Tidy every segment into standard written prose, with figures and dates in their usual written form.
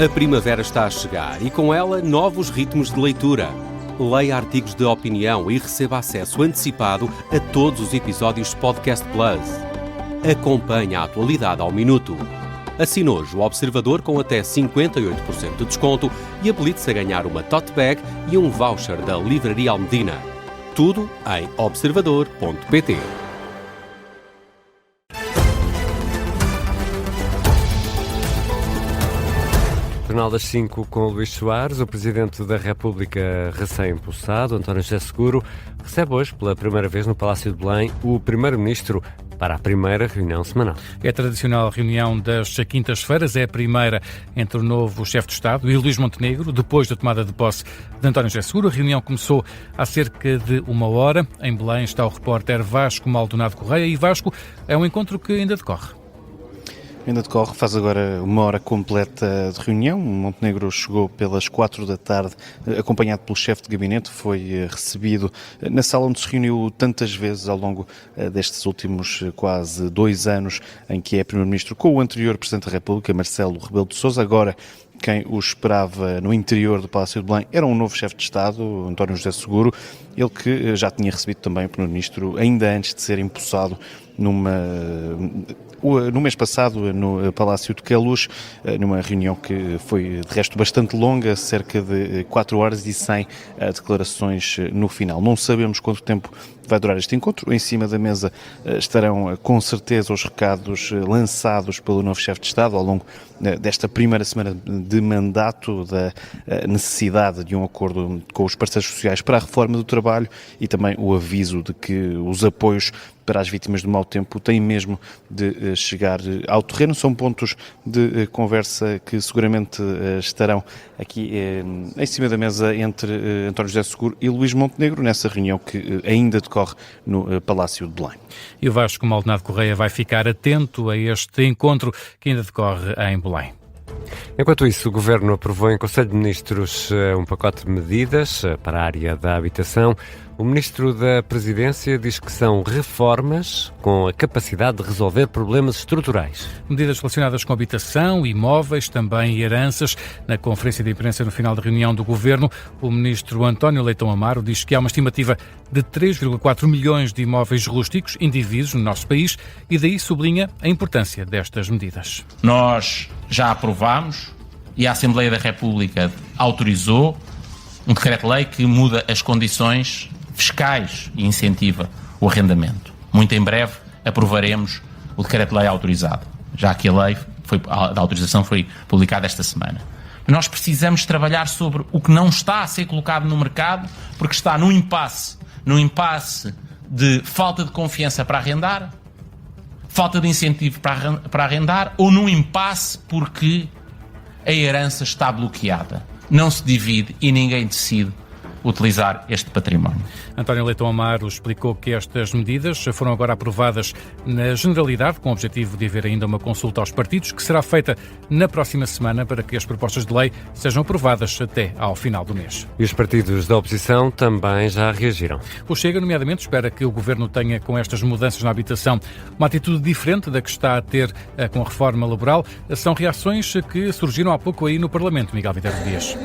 A primavera está a chegar e com ela novos ritmos de leitura. Leia artigos de opinião e receba acesso antecipado a todos os episódios de Podcast Plus. Acompanhe a atualidade ao minuto. Assine hoje o Observador com até 58% de desconto e habilite-se a ganhar uma tote bag e um voucher da Livraria Almedina. Tudo em observador.pt. Jornal das 5 com o Luís Soares. O Presidente da República recém-impulsado, António José Seguro, recebe hoje, pela primeira vez no Palácio de Belém, o Primeiro-Ministro para a primeira reunião semanal. É a tradicional reunião das quintas-feiras, é a primeira entre o novo chefe de Estado e Luís Montenegro, depois da tomada de posse de António José Seguro. A reunião começou há cerca de uma hora. Em Belém está o repórter Vasco Maldonado Correia. E Vasco, é um encontro que ainda decorre. Ainda decorre, faz agora uma hora completa de reunião. Montenegro chegou pelas 4 da tarde, acompanhado pelo chefe de gabinete, foi recebido na sala onde se reuniu tantas vezes ao longo destes últimos quase 2 anos, em que é Primeiro-Ministro com o anterior Presidente da República, Marcelo Rebelo de Sousa. Agora, quem o esperava no interior do Palácio de Belém era um novo chefe de Estado, António José Seguro, ele que já tinha recebido também o Primeiro-Ministro ainda antes de ser empossado no mês passado, no Palácio de Queluz, numa reunião que foi, de resto, bastante longa, cerca de 4 horas e 100 declarações no final. Não sabemos quanto tempo vai durar este encontro. Em cima da mesa estarão, com certeza, os recados lançados pelo novo chefe de Estado ao longo desta primeira semana de mandato, da necessidade de um acordo com os parceiros sociais para a reforma do trabalho e também o aviso de que os apoios para as vítimas do mau tempo têm mesmo de chegar ao terreno. São pontos de conversa que seguramente estarão aqui em cima da mesa entre António José Seguro e Luís Montenegro, nessa reunião que ainda decorre no Palácio de Belém. E o Vasco Maldonado Correia vai ficar atento a este encontro que ainda decorre em Belém. Enquanto isso, o Governo aprovou em Conselho de Ministros um pacote de medidas para a área da habitação. O Ministro da Presidência diz que são reformas com a capacidade de resolver problemas estruturais. Medidas relacionadas com habitação, imóveis, também heranças. Na conferência de imprensa no final da reunião do Governo, o Ministro António Leitão Amaro diz que há uma estimativa de 3,4 milhões de imóveis rústicos indivíduos no nosso país e daí sublinha a importância destas medidas. Nós já aprovámos e a Assembleia da República autorizou um decreto-lei que muda as condições fiscais e incentiva o arrendamento. Muito em breve aprovaremos o decreto-lei autorizado, já que a lei da autorização foi publicada esta semana. Nós precisamos trabalhar sobre o que não está a ser colocado no mercado, porque está num impasse de falta de confiança para arrendar, falta de incentivo para arrendar, ou num impasse porque a herança está bloqueada. Não se divide e ninguém decide utilizar este património. António Leitão Amaro explicou que estas medidas foram agora aprovadas na generalidade, com o objetivo de haver ainda uma consulta aos partidos, que será feita na próxima semana para que as propostas de lei sejam aprovadas até ao final do mês. E os partidos da oposição também já reagiram. O Chega, nomeadamente, espera que o Governo tenha, com estas mudanças na habitação, uma atitude diferente da que está a ter com a reforma laboral. São reações que surgiram há pouco aí no Parlamento, Miguel Viterbo Dias.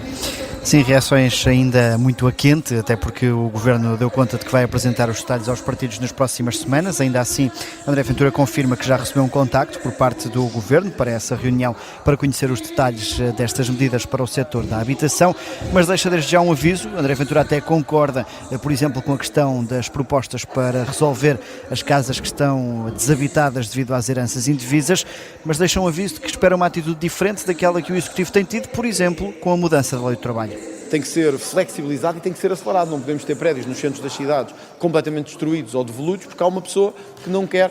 Sim, reações ainda muito a quente, até porque o Governo deu conta de que vai apresentar os detalhes aos partidos nas próximas semanas. Ainda assim, André Ventura confirma que já recebeu um contacto por parte do Governo para essa reunião para conhecer os detalhes destas medidas para o setor da habitação, mas deixa desde já um aviso. André Ventura até concorda, por exemplo, com a questão das propostas para resolver as casas que estão desabitadas devido às heranças indivisas, mas deixa um aviso de que espera uma atitude diferente daquela que o Executivo tem tido, por exemplo, com a mudança da lei do trabalho. Tem que ser flexibilizado e tem que ser acelerado. Não podemos ter prédios nos centros das cidades completamente destruídos ou devolutos porque há uma pessoa que não quer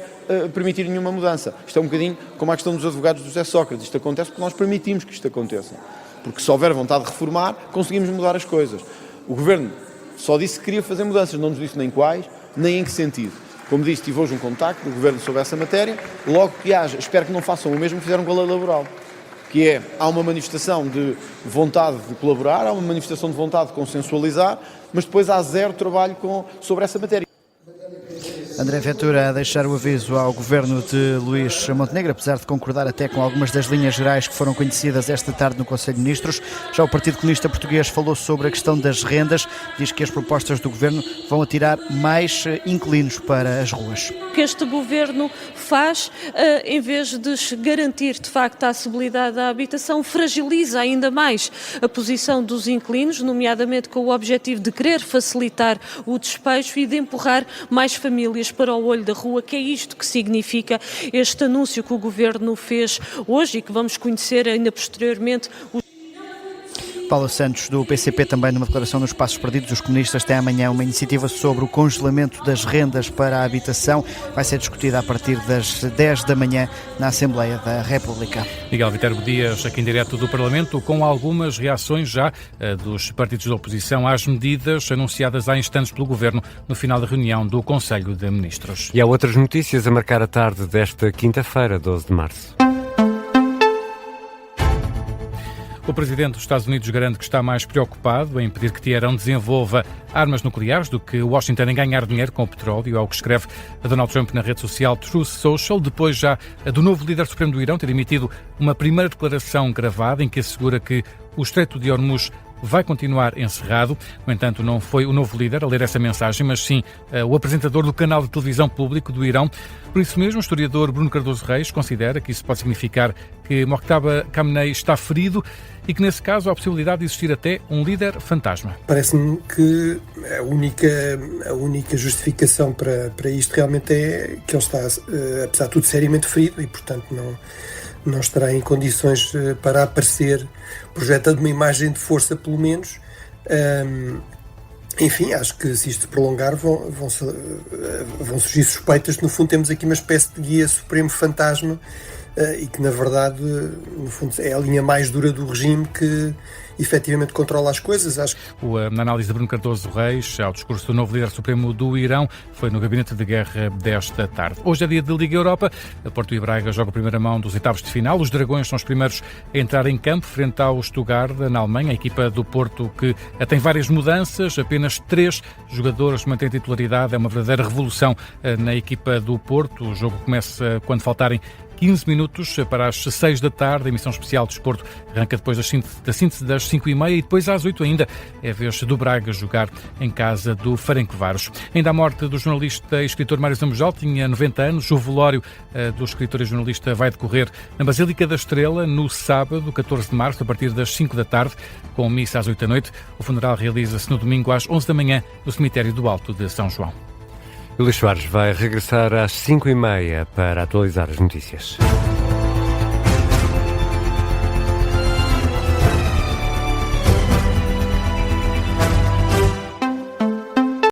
permitir nenhuma mudança. Isto é um bocadinho como a questão dos advogados do José Sócrates. Isto acontece porque nós permitimos que isto aconteça. Porque se houver vontade de reformar, conseguimos mudar as coisas. O Governo só disse que queria fazer mudanças, não nos disse nem quais, nem em que sentido. Como disse, tive hoje um contacto do Governo sobre essa matéria. Logo que haja, espero que não façam o mesmo que fizeram com a lei laboral. Que é, há uma manifestação de vontade de colaborar, há uma manifestação de vontade de consensualizar, mas depois há zero trabalho sobre essa matéria. André Ventura a deixar o aviso ao governo de Luís Montenegro, apesar de concordar até com algumas das linhas gerais que foram conhecidas esta tarde no Conselho de Ministros. Já o Partido Comunista Português falou sobre a questão das rendas, diz que as propostas do governo vão atirar mais inquilinos para as ruas. O que este governo faz, em vez de garantir de facto a acessibilidade à habitação, fragiliza ainda mais a posição dos inquilinos, nomeadamente com o objetivo de querer facilitar o despejo e de empurrar mais famílias para o olho da rua, que é isto que significa este anúncio que o governo fez hoje e que vamos conhecer ainda posteriormente. Paulo Santos, do PCP, também numa declaração nos Passos Perdidos. Os comunistas têm amanhã uma iniciativa sobre o congelamento das rendas para a habitação. Vai ser discutida a partir das 10 da manhã na Assembleia da República. Miguel Viterbo Dias, aqui em direto do Parlamento, com algumas reações já dos partidos da oposição às medidas anunciadas há instantes pelo Governo no final da reunião do Conselho de Ministros. E há outras notícias a marcar a tarde desta quinta-feira, 12 de março. O presidente dos Estados Unidos garante que está mais preocupado em impedir que Teherão desenvolva armas nucleares do que Washington em ganhar dinheiro com o petróleo, ao que escreve Donald Trump na rede social Truth Social, depois já do novo líder supremo do Irão ter emitido uma primeira declaração gravada em que assegura que o Estreito de Hormuz vai continuar encerrado. No entanto, não foi o novo líder a ler essa mensagem, mas sim o apresentador do canal de televisão público do Irão. Por isso mesmo, o historiador Bruno Cardoso Reis considera que isso pode significar que Mojtaba Khamenei está ferido e que, nesse caso, há a possibilidade de existir até um líder fantasma. Parece-me que a única justificação para isto realmente é que ele está, apesar de tudo, seriamente ferido e, portanto, não estará em condições para aparecer projetando uma imagem de força, pelo menos. Enfim, acho que se isto se prolongar vão surgir suspeitas que no fundo temos aqui uma espécie de guia supremo fantasma e que na verdade no fundo é a linha mais dura do regime que efetivamente controla as coisas. Acho que... Na análise de Bruno Cardoso Reis ao discurso do novo líder supremo do Irão foi no gabinete de guerra desta tarde. Hoje é dia de Liga Europa. A Porto e Braga joga a primeira mão dos oitavos de final. Os Dragões são os primeiros a entrar em campo frente ao Stuttgart na Alemanha. A equipa do Porto que tem várias mudanças, apenas 3 jogadores mantêm titularidade. É uma verdadeira revolução na equipa do Porto. O jogo começa quando faltarem 15 minutos para as 6 da tarde. A emissão especial de desporto arranca depois da síntese das 5h30 e depois às 8 ainda é a vez do Braga jogar em casa do Ferencváros. Ainda a morte do jornalista e escritor Mário Zambojal, tinha 90 anos. O velório do escritor e jornalista vai decorrer na Basílica da Estrela no sábado, 14 de março, a partir das 5 da tarde, com missa às 8 da noite. O funeral realiza-se no domingo às 11 da manhã no cemitério do Alto de São João. O Luís Soares vai regressar às 5h30 para atualizar as notícias.